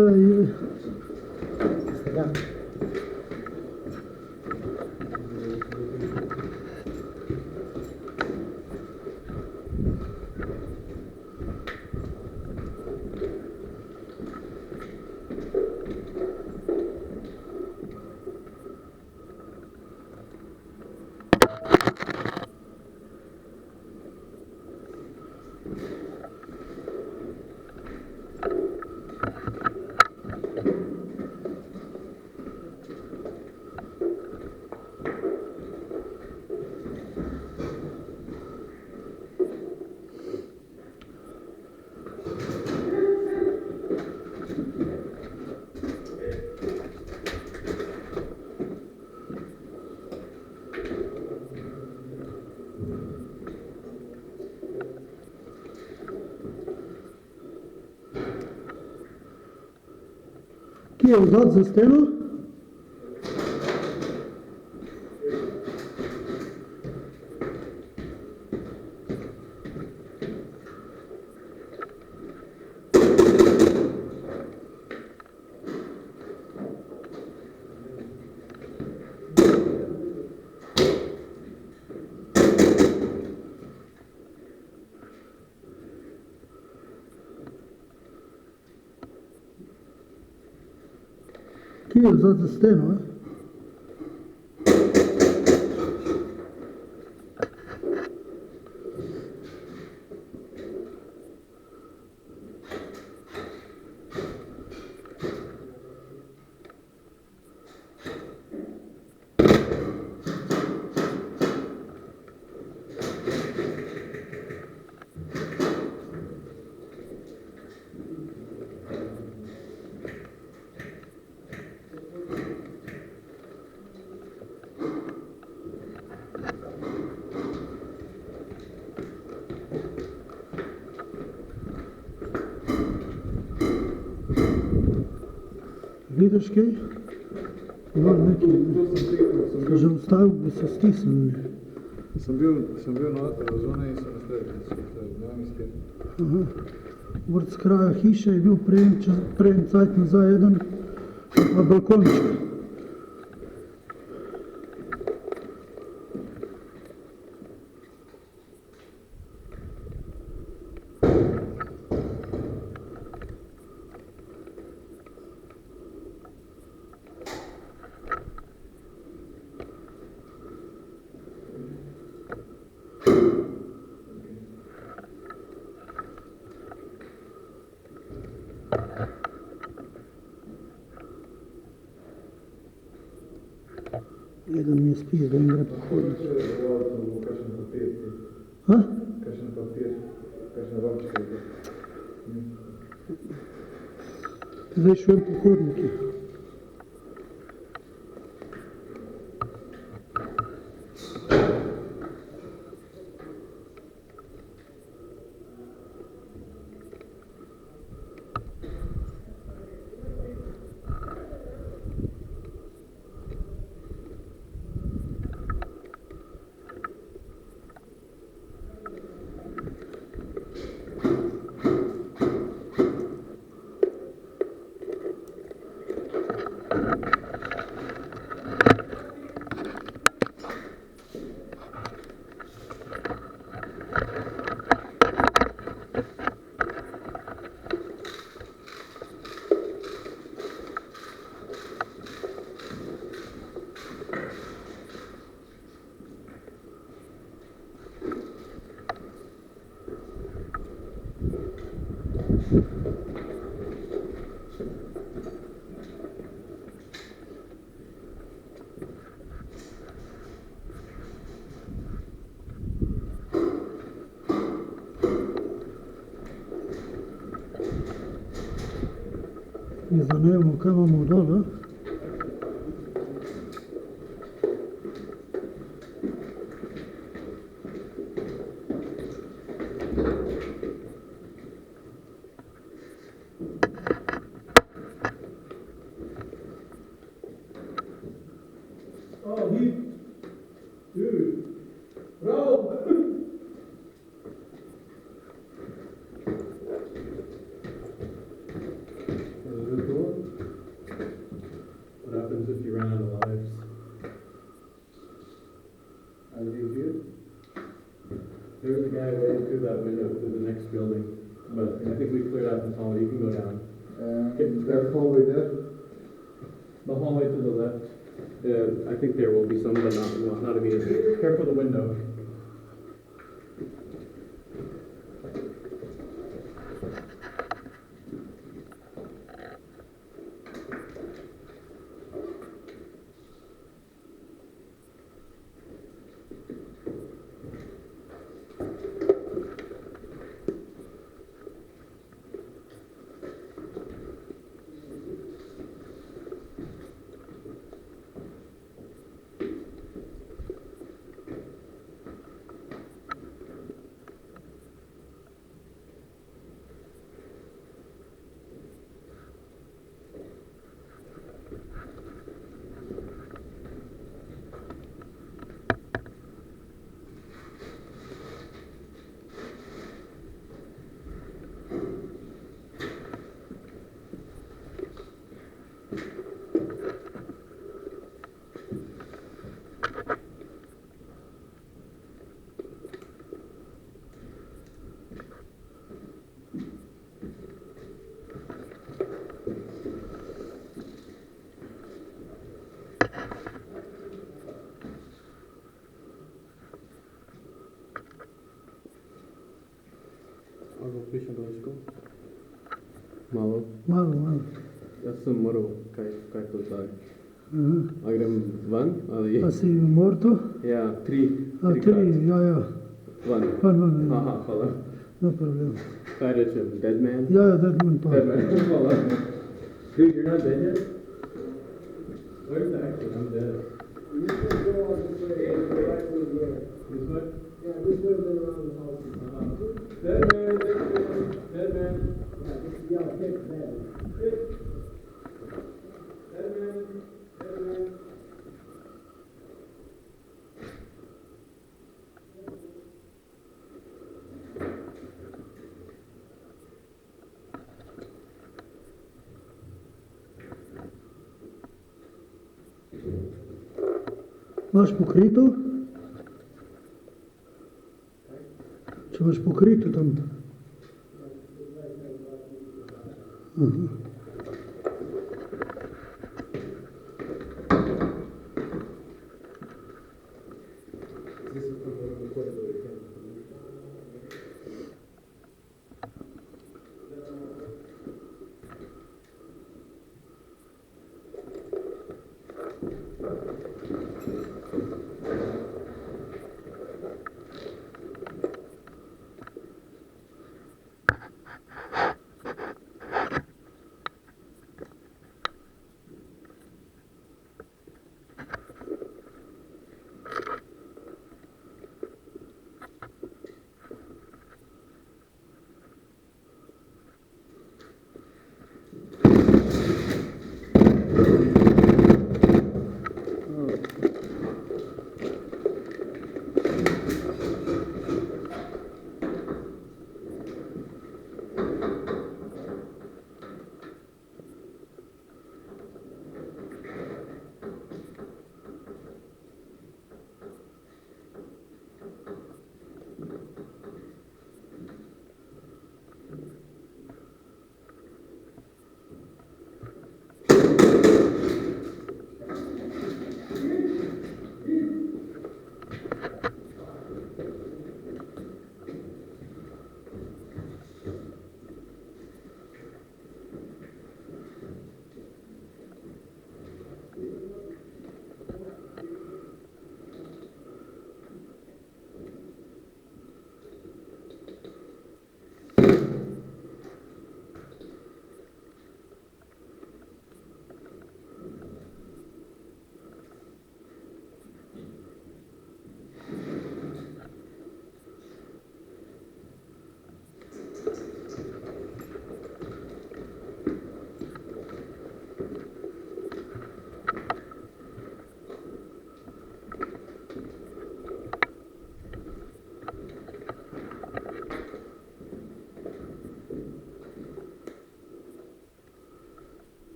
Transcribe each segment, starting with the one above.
Kje je vzad za steno? Kje je vzad za steno? Vidiš kaj? Ima nekaj, že ustavil bi se stisnil. Sem bil zunaj in sem nastavil. Vrt z kraja hiše je bil prej cajt nazaj eden na balkončku. Eden mi je spil, da mi gre pohoditi. Kakšen papir? Ha? Kakšen papir? Kakšen romčka je? Zdaj šel pohodniki. In zdaj ne vemo, kaj imamo dole. Zato building. But I think we cleared out this hallway. You can go down. That hallway there, The hallway to the left. I think there will be some, but not immediately. Careful the window. Algo piše daleko. Malo. Malo. Ja sam moral kaj to zdaj. Aha. A grem van ali? Pa si morto? Ja, tri. A tri, ja. Van. Van, ja. Aha, hvala. No problem. Kaj rečem? Dead man? Ja, dead man pa. Dead man. Hvala. Dude, you're not dead yet? Where's the exit? I'm dead. You can go on this way, right way there. This way? Yeah, this way then around the house. Dead man, dead man, dead man. Yeah, this is yellow pit there. Dead man, dead man. Imaš pokrito? Če imaš pokrito tam. Aha.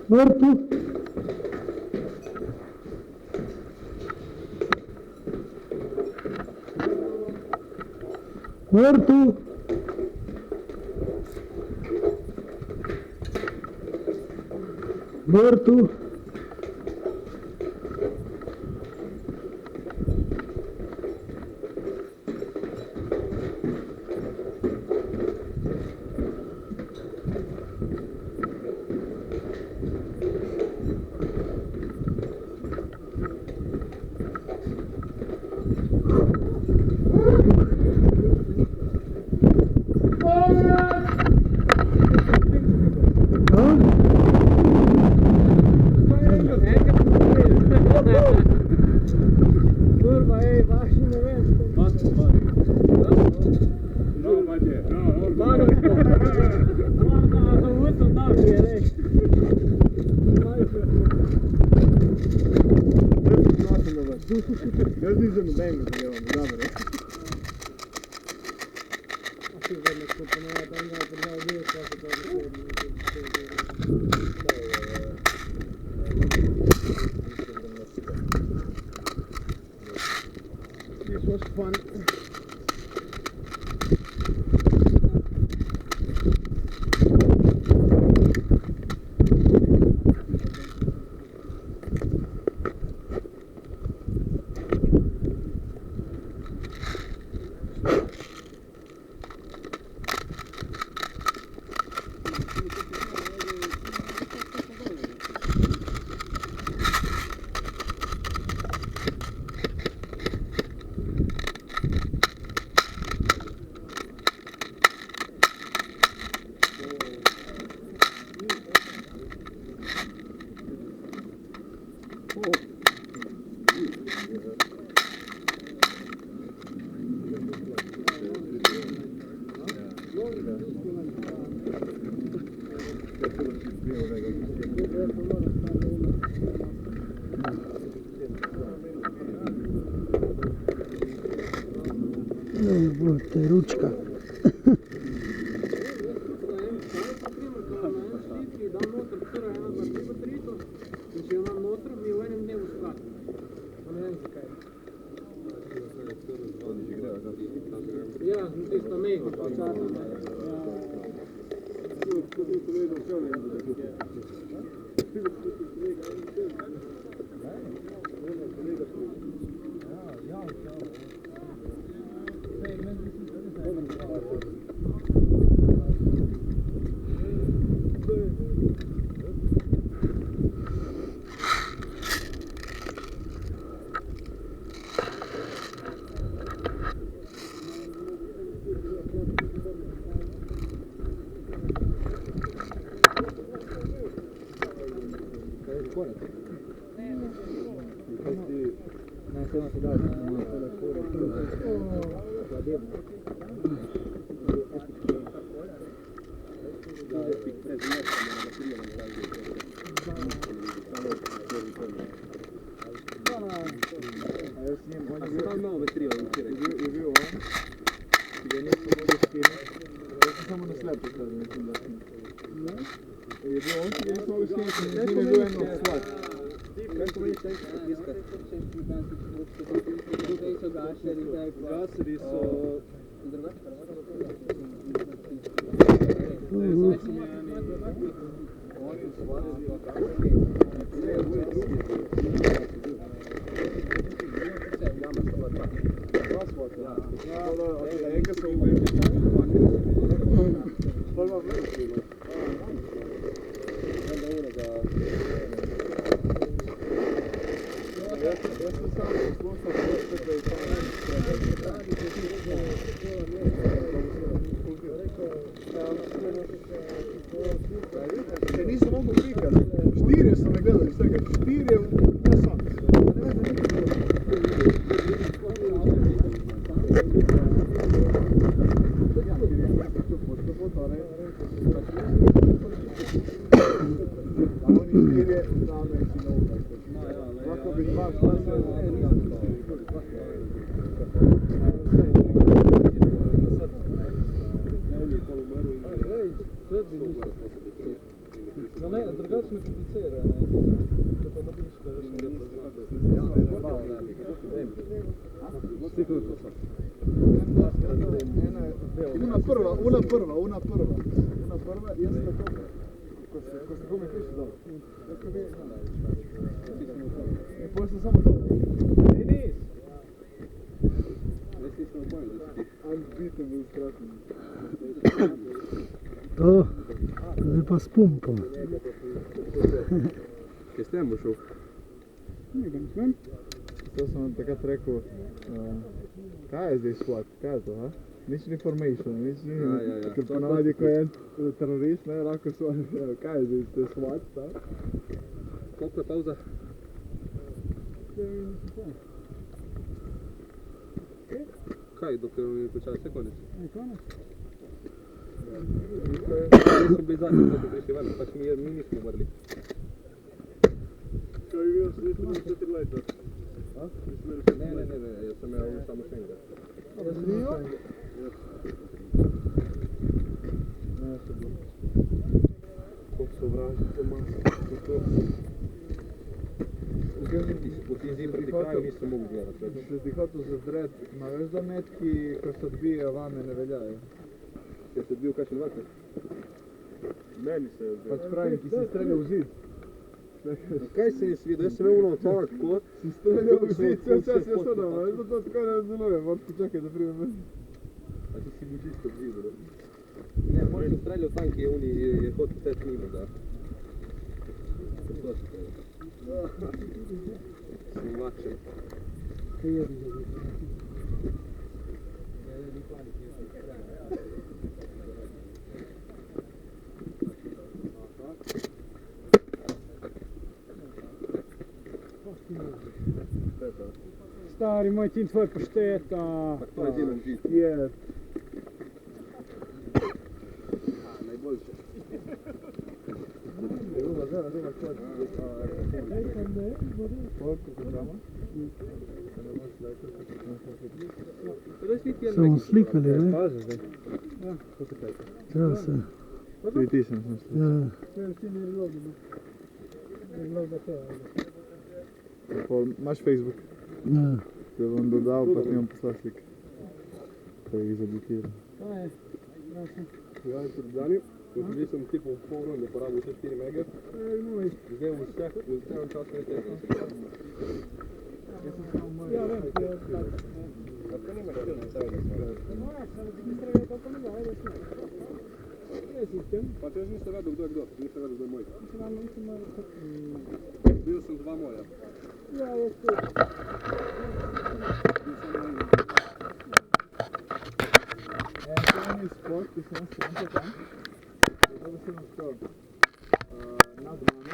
Vrtu. Vrtu. Vrtu. Kurva, ej, vaši ne veste. Jaz nisem nobenega zadeval, dobro. This was fun. To je ručka. Ja, tisto mehko počakam. Nisem mogel prikati. Štirje so me gledali, vsega. Štirje, jaz sam. Drugačno kot Una prva, jaz tako, ko ste kome prišli dol. In potem sem samo to. Unbeaten bil strašen. To, zdaj pa s pumpo. Kaj s tem bo šel? To sem vam takrat rekel, kaj je zdaj SWAT, kaj je to, ha? Nič information, nič ni, ker ponavadi, ko je en terorist, ne, lahko SWAT, kaj je zdaj, to je SWAT, ta? Koliko je pauza? Kaj, dokler oni počali vse konec? Jaz sem bil zadnji, ko so prišli ven, pač mi nismo umrli. Kaj je bil, zdaj smo 4 leta? Ne, jaz sem imel samo še enega. Zanimivo? Koliko so vražite maske, po ti zim proti kraju nisem mogel gledati. Če ti hotel zadret, ma veš da metki, ko se odbijajo vame, ne veljajo. Če se odbil kakšen vatre? Meni se je zdaj. Pač pravim, ki si streljal v zid. Kaj se je svidel? Jaz sem imel ono otvor, tako? Si streljal v zid, cel čas je sodal, veš da to tako ne deluje, moraš počakaj, da pride ven. A ti si bil čisto v zidu, da? Ne, moraš sem streljal tam, ki je hotel vse snimati, da. To se streljal. Sem lakšen. Stari moj tim tvoj pašteta. To je delan žit. Je. Najboljše. Se bomo slikali, ne? Pazi zdaj. Treba se. Tudi ti sem smislil. Ja. Imaš Facebook? Ja. Te bom dodal, pa ti bom poslal slike. Ko jih zablokiral. Ja, tudi Dani, bil sem tipo v pol runde, porabil vse 4 mega. Zdaj v vsem času ne tega. Ja, vem, to je tako. A to nima še na stavljati smo. Pa če jaz nisem vedel, kdo je kdo, nisem vedel, kdo je moj. Bil sem 2 moja. Ja, jaz tudi. To je ni sport, ki sem stranka tam. To bi se nam šel. Nad mano.